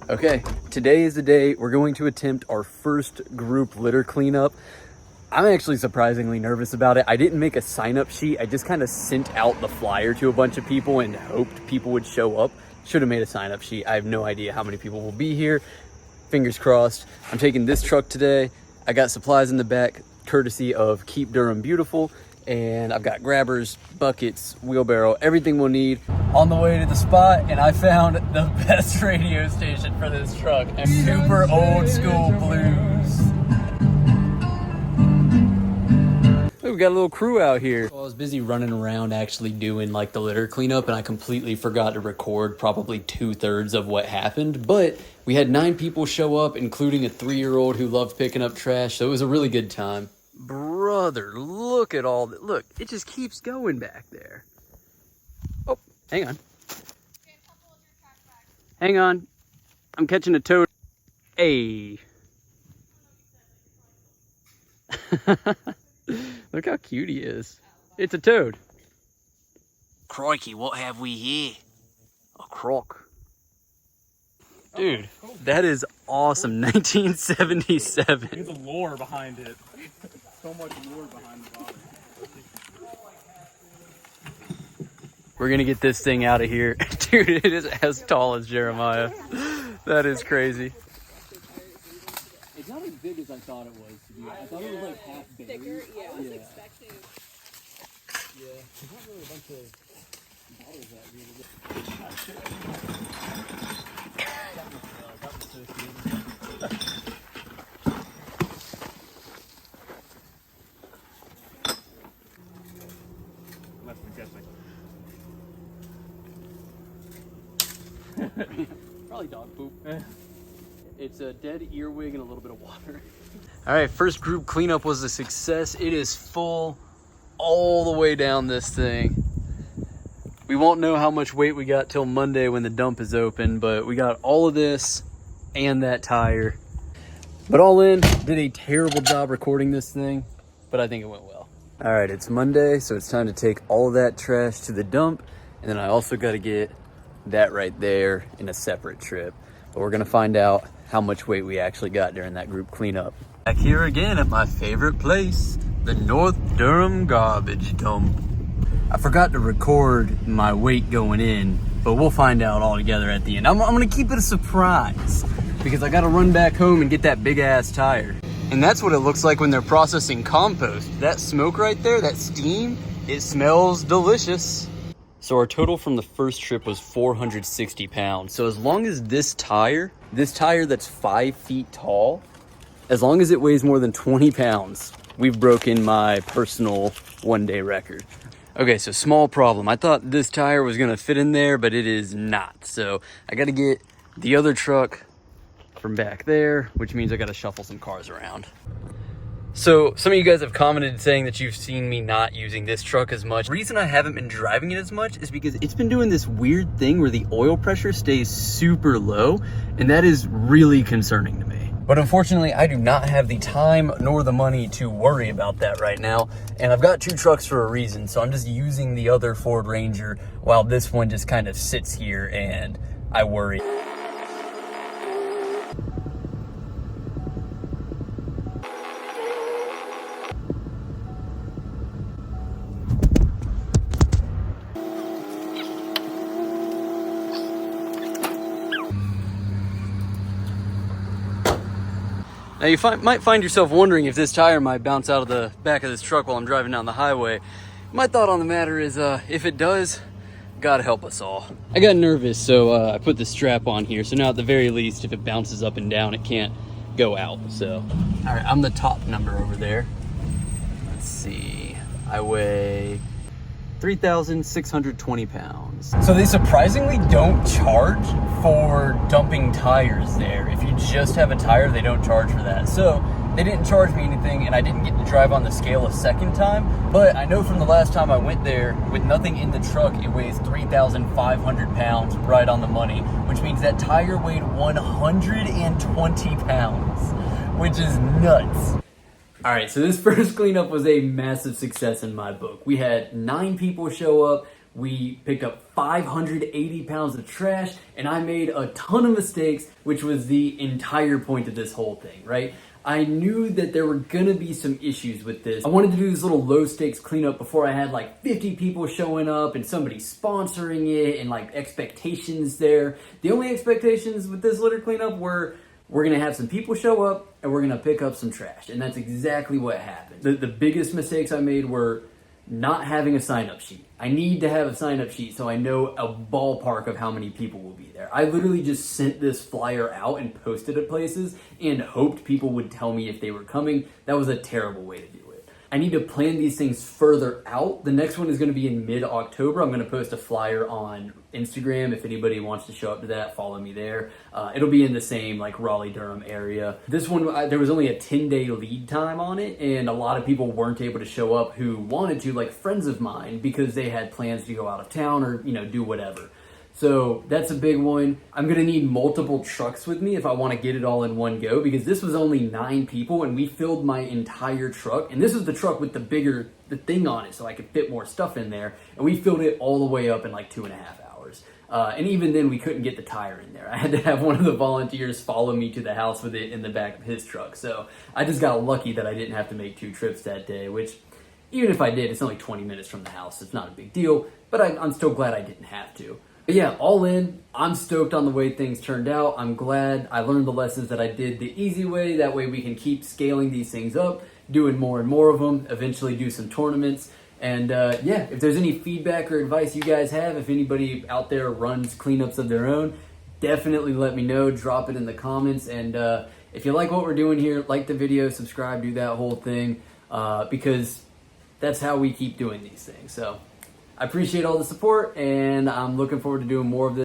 Okay, today is the day we're going to attempt our first group litter cleanup. I'm actually surprisingly nervous about it. I didn't make a sign-up sheet. I just kind of sent out the flyer to a bunch of people and hoped people would show up. Should have made a sign-up sheet. I have no idea how many people will be here. Fingers crossed. I'm taking this truck today. I got supplies in the back, courtesy of Keep Durham Beautiful. And I've got grabbers, buckets, wheelbarrow, everything we'll need. On the way to the spot, and I found the best radio station for this truck. A super old school blues. We've got a little crew out here. Well, I was busy running around actually doing like the litter cleanup, and I completely forgot to record probably 2/3 of what happened. But we had 9 people show up, including a 3-year-old who loved picking up trash. So it was a really good time. Brother, look at all that. Look, it just keeps going back there. Oh, hang on. Hang on. I'm catching a toad. Hey. Look how cute he is. It's a toad. Crikey, what have we here? A croc. Dude, that is awesome. 1977. Look at the lore behind it. So much lore behind the body. We're gonna get this thing out of here. Dude, it is as tall as Jeremiah. That is crazy. It's not as big as I thought it was, to be honest. I thought it was like half big. Thicker? Yeah, I was expecting. Yeah, there's not really a bunch of bottles that Probably dog poop. It's a dead earwig and a little bit of water. All right, first group cleanup was a success. It is full all the way down this thing. We won't know how much weight we got till Monday when the dump is open, but we got all of this and that tire. But all in, did a terrible job recording this thing, but I think it went well. All right, it's Monday, so it's time to take all of that trash to the dump. And then I also got to get that right there in a separate trip. But we're gonna find out how much weight we actually got during that group cleanup. Back here again at my favorite place, the North Durham garbage dump. I forgot to record my weight going in, but we'll find out all together at the end. I'm gonna keep it a surprise because I gotta run back home and get that big ass tire. And that's what it looks like when they're processing compost. That smoke right there, that steam, it smells delicious. So our total from the first trip was 460 pounds. So as long as this tire that's 5 feet tall, as long as it weighs more than 20 pounds, we've broken my personal one-day record. Okay, so small problem. I thought this tire was gonna fit in there, but it is not. So I gotta get the other truck from back there, which means I gotta shuffle some cars around. So some of you guys have commented saying that you've seen me not using this truck as much. The reason I haven't been driving it as much is because it's been doing this weird thing where the oil pressure stays super low, and that is really concerning to me. But unfortunately, I do not have the time nor the money to worry about that right now. And I've got 2 trucks for a reason, so I'm just using the other Ford Ranger while this one just kind of sits here and I worry. Now you might find yourself wondering if this tire might bounce out of the back of this truck while I'm driving down the highway. My thought on the matter is if it does, God help us all. I got nervous, so I put the strap on here. So now at the very least, if it bounces up and down, it can't go out. So, all right, I'm the top number over there. Let's see, I weigh 3,620 pounds. So they surprisingly don't charge for dumping tires there. If you just have a tire, they don't charge for that. So they didn't charge me anything, and I didn't get to drive on the scale a second time. But I know from the last time I went there, with nothing in the truck, it weighs 3,500 pounds, right on the money, which means that tire weighed 120 pounds, which is nuts. All right, so this first cleanup was a massive success in my book. We had 9 people show up. We picked up 580 pounds of trash, and I made a ton of mistakes, which was the entire point of this whole thing, right? I knew that there were gonna be some issues with this. I wanted to do this little low stakes cleanup before I had like 50 people showing up and somebody sponsoring it and like expectations there. The only expectations with this litter cleanup were we're gonna have some people show up and we're gonna pick up some trash. And that's exactly what happened. The biggest mistakes I made were not having a sign-up sheet. I need to have a sign-up sheet so I know a ballpark of how many people will be there. I literally just sent this flyer out and posted it places and hoped people would tell me if they were coming. That was a terrible way to do it. I need to plan these things further out. The next one is going to be in mid-October. I'm going to post a flyer on Instagram. If anybody wants to show up to that, follow me there. It'll be in the same like Raleigh-Durham area. This one, there was only a 10-day lead time on it, and a lot of people weren't able to show up who wanted to, like friends of mine, because they had plans to go out of town or, do whatever. So that's a big one. I'm gonna need multiple trucks with me if I wanna get it all in one go, because this was only 9 people and we filled my entire truck. And this was the truck with the thing on it so I could fit more stuff in there. And we filled it all the way up in like 2.5 hours. And even then we couldn't get the tire in there. I had to have one of the volunteers follow me to the house with it in the back of his truck. So I just got lucky that I didn't have to make 2 trips that day, which even if I did, it's only 20 minutes from the house. It's not a big deal, but I'm still glad I didn't have to. But yeah, all in, I'm stoked on the way things turned out. I'm glad I learned the lessons that I did the easy way. That way we can keep scaling these things up, doing more and more of them, eventually do some tournaments. And yeah, if there's any feedback or advice you guys have, if anybody out there runs cleanups of their own, definitely let me know. Drop it in the comments. And if you like what we're doing here, like the video, subscribe, do that whole thing, because that's how we keep doing these things. So I appreciate all the support, and I'm looking forward to doing more of this.